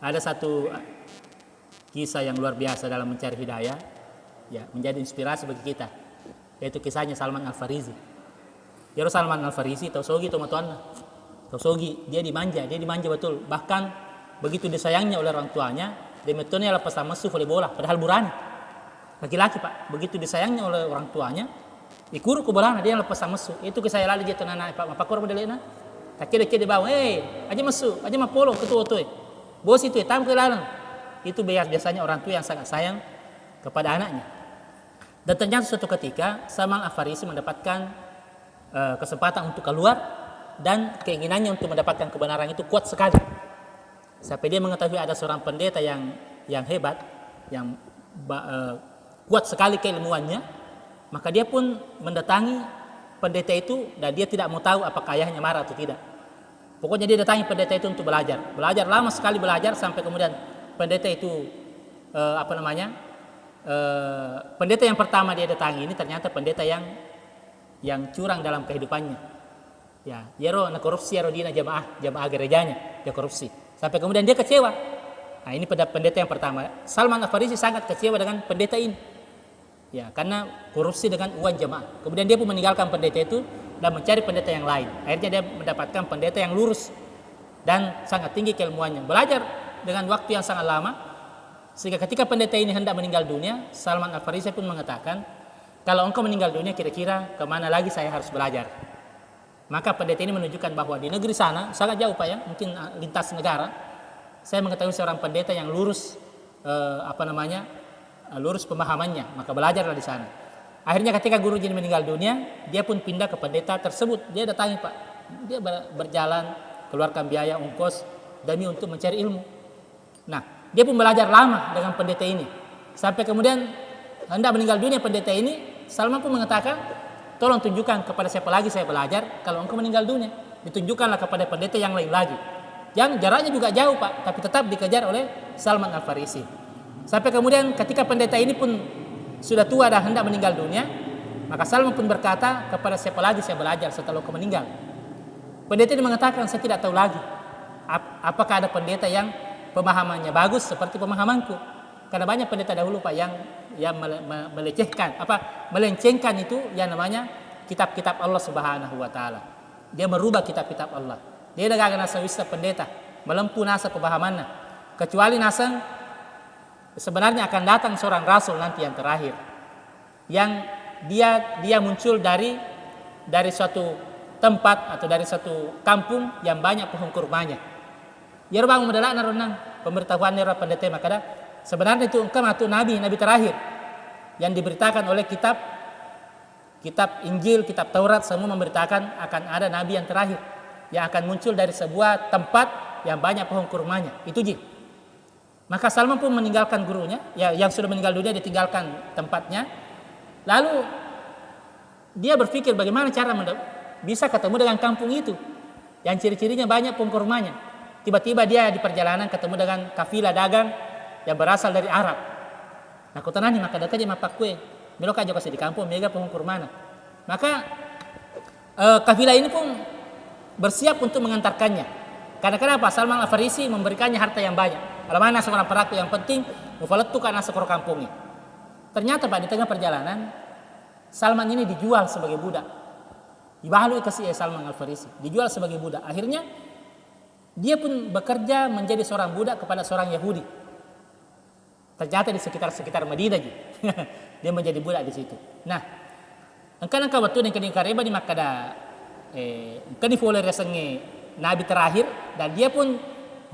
ada satu kisah yang luar biasa dalam mencari hidayah, ya, menjadi inspirasi bagi kita, yaitu kisahnya Salman Al-Farisi. Jadi Salman Al-Farisi tahu sogi tuh tuan, tahu sogi, dia dimanja betul. Bahkan begitu disayangnya oleh orang tuanya, dia metodenya lepas masuk oleh bola, padahal burani. Laki-laki Pak, begitu disayangnya oleh orang tuanya, ikuru ke bola, dia lepas masuk. Itu kisah lalu dia tenana Pak, apa korban delena? Tak kira bawah, aja masuk, aja mapolo ketua tuh. Bos itu hitam ke lalang. Itu biasanya orang tua yang sangat sayang kepada anaknya. Dan ternyata suatu ketika Salman Al-Farisi mendapatkan kesempatan untuk keluar, dan keinginannya untuk mendapatkan kebenaran itu kuat sekali. Sampai dia mengetahui ada seorang pendeta yang hebat, yang kuat sekali keilmuannya, maka dia pun mendatangi pendeta itu, dan dia tidak mau tahu apakah ayahnya marah atau tidak. Pokoknya dia datangi pendeta itu untuk belajar lama sekali belajar, sampai kemudian pendeta itu pendeta yang pertama dia datangi ini ternyata pendeta yang curang dalam kehidupannya. Ya, yero na korupsi yero dina jamaah gerejanya, dia korupsi. Sampai kemudian dia kecewa. Nah, ini pendeta yang pertama. Salman Al-Farisi sangat kecewa dengan pendeta ini. Ya, karena korupsi dengan uang jamaah. Kemudian dia pun meninggalkan pendeta itu dan mencari pendeta yang lain. Akhirnya dia mendapatkan pendeta yang lurus dan sangat tinggi keilmuannya. Belajar dengan waktu yang sangat lama, sehingga ketika pendeta ini hendak meninggal dunia, Salman Al-Farisi pun mengatakan, kalau engkau meninggal dunia, kira-kira kemana lagi saya harus belajar? Maka pendeta ini menunjukkan bahwa di negeri sana, sangat jauh Pak ya, mungkin lintas negara, saya mengetahui seorang pendeta yang lurus lurus pemahamannya, maka belajarlah di sana. Akhirnya ketika guru ini meninggal dunia, dia pun pindah ke pendeta tersebut. Dia datangi Pak, dia berjalan, keluarkan biaya ongkos demi untuk mencari ilmu. Nah, dia pun belajar lama dengan pendeta ini, sampai kemudian hendak meninggal dunia pendeta ini, Salman pun mengatakan, tolong tunjukkan kepada siapa lagi saya belajar kalau engkau meninggal dunia. Ditunjukkanlah kepada pendeta yang lain lagi, yang jaraknya juga jauh Pak, tapi tetap dikejar oleh Salman Al-Farisi. Sampai kemudian ketika pendeta ini pun sudah tua dan hendak meninggal dunia, maka Salman pun berkata, kepada siapa lagi saya belajar setelah engkau meninggal? Pendeta ini mengatakan, saya tidak tahu lagi apakah ada pendeta yang pemahamannya bagus seperti pemahamanku. Karena banyak pendeta dahulu Pak yang melencengkan itu yang namanya kitab-kitab Allah Subhanahu wa taala. Dia merubah kitab-kitab Allah. Dia dah gak nasa wisa pendeta, melempuh nasa pemahamannya. Kecuali nasa sebenarnya akan datang seorang rasul nanti yang terakhir, yang dia muncul dari suatu tempat atau dari suatu kampung yang banyak pohon kurmanya. Ya bang medalak naronang pemberitahuan nera pendeta makada sebenarnya itu engkau atau nabi terakhir yang diberitakan oleh kitab Injil, kitab Taurat, semua memberitakan akan ada nabi yang terakhir yang akan muncul dari sebuah tempat yang banyak pohon kurmanya. Itu jin. Maka Salman pun meninggalkan gurunya, ya, yang sudah meninggal dunia, ditinggalkan tempatnya. Lalu dia berpikir bagaimana cara bisa ketemu dengan kampung itu yang ciri-cirinya banyak pohon kurmanya. Tiba-tiba dia di perjalanan ketemu dengan kafilah dagang yang berasal dari Arab. Nah, kau tenani maka datang mapak kue, melok aja kasih di kampung mega pohon kurmana. Maka kafilah ini pun bersiap untuk mengantarkannya. Karena kenapa? Salman Al-Farisi memberikannya harta yang banyak. Alamana seorang peraku yang penting, mufaletu karena sekor kampungnya. Ternyata Pak, di tengah perjalanan Salman ini dijual sebagai budak. Dibahalui kasih Salman Al-Farisi, dijual sebagai budak. Akhirnya dia pun bekerja menjadi seorang budak kepada seorang Yahudi. Ternyata di sekitar Madinah gitu. Dia menjadi budak di situ. Nah, engkau betul yang kini kareba di makada engkau di follower resenge nabi terakhir, dan dia pun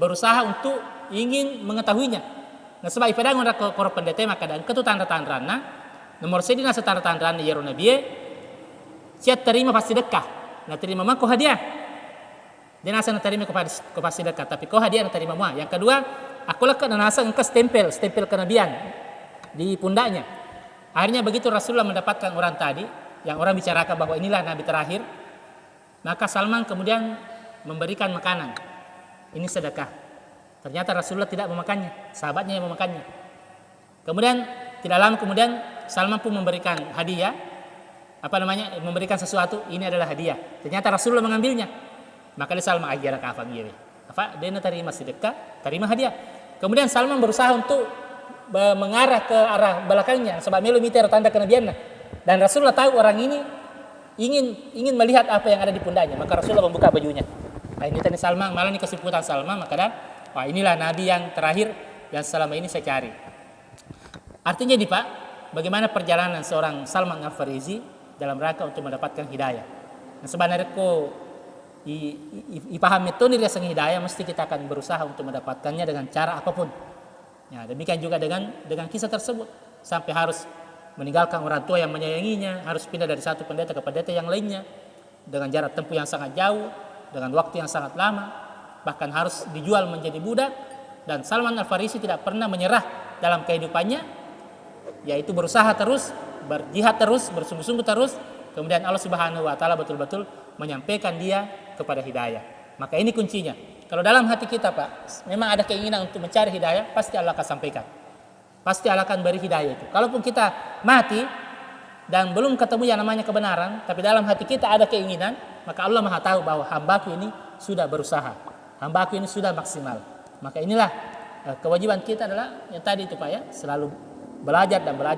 berusaha untuk ingin mengetahuinya. Nah, sebab ipadang ora kor pendeta maka dan ketu tanda-tandana nomor sedina setanda-tandana yero nabi siat terima pasti dekah. Nah, terima mah ko hadiah. Dia nasa terima ko pasti dekah, tapi ko hadiah terima mah. Yang kedua, aku lek nasa engkau stempel kenabian di pundaknya. Akhirnya begitu Rasulullah mendapatkan orang tadi yang orang bicarakan bahwa inilah nabi terakhir, maka Salman kemudian memberikan makanan. Ini sedekah. Ternyata Rasulullah tidak memakannya, sahabatnya yang memakannya. Kemudian tidak lama kemudian Salman pun memberikan hadiah, memberikan sesuatu, ini adalah hadiah. Ternyata Rasulullah mengambilnya. Maka dia Salman ajar kafam iya. Dia terima sedekah, terima hadiah. Kemudian Salman berusaha untuk mengarah ke arah belakangnya sebab melu miter tanda kenabiannya. Dan Rasulullah tahu orang ini ingin melihat apa yang ada di pundaknya, maka Rasulullah membuka bajunya. Nah, ini tadi Salman, malah ini kesimpulan Salman, maka wah inilah nabi yang terakhir yang selama ini saya cari. Artinya nih Pak, bagaimana perjalanan seorang Salman Al-Farisi dalam rangka untuk mendapatkan hidayah. Nah, sebenarnya ipaham metode sang hidayah mesti kita akan berusaha untuk mendapatkannya dengan cara apapun. Ya, demikian juga dengan kisah tersebut sampai harus meninggalkan orang tua yang menyayanginya, harus pindah dari satu pendeta ke pendeta yang lainnya dengan jarak tempuh yang sangat jauh, dengan waktu yang sangat lama, bahkan harus dijual menjadi budak. Dan Salman Al-Farisi tidak pernah menyerah dalam kehidupannya, yaitu berusaha terus, berjihad terus, bersungguh-sungguh terus. Kemudian Allah Subhanahu wa taala betul-betul menyampaikan dia kepada hidayah. Maka ini kuncinya. Kalau dalam hati kita Pak, memang ada keinginan untuk mencari hidayah, pasti Allah akan sampaikan. Pasti Allah akan beri hidayah itu. Kalaupun kita mati dan belum ketemu yang namanya kebenaran, tapi dalam hati kita ada keinginan, maka Allah Maha tahu bahwa hambaku ini sudah berusaha, hambaku ini sudah maksimal. Maka inilah kewajiban kita adalah yang tadi itu Pak ya, selalu belajar dan belajar.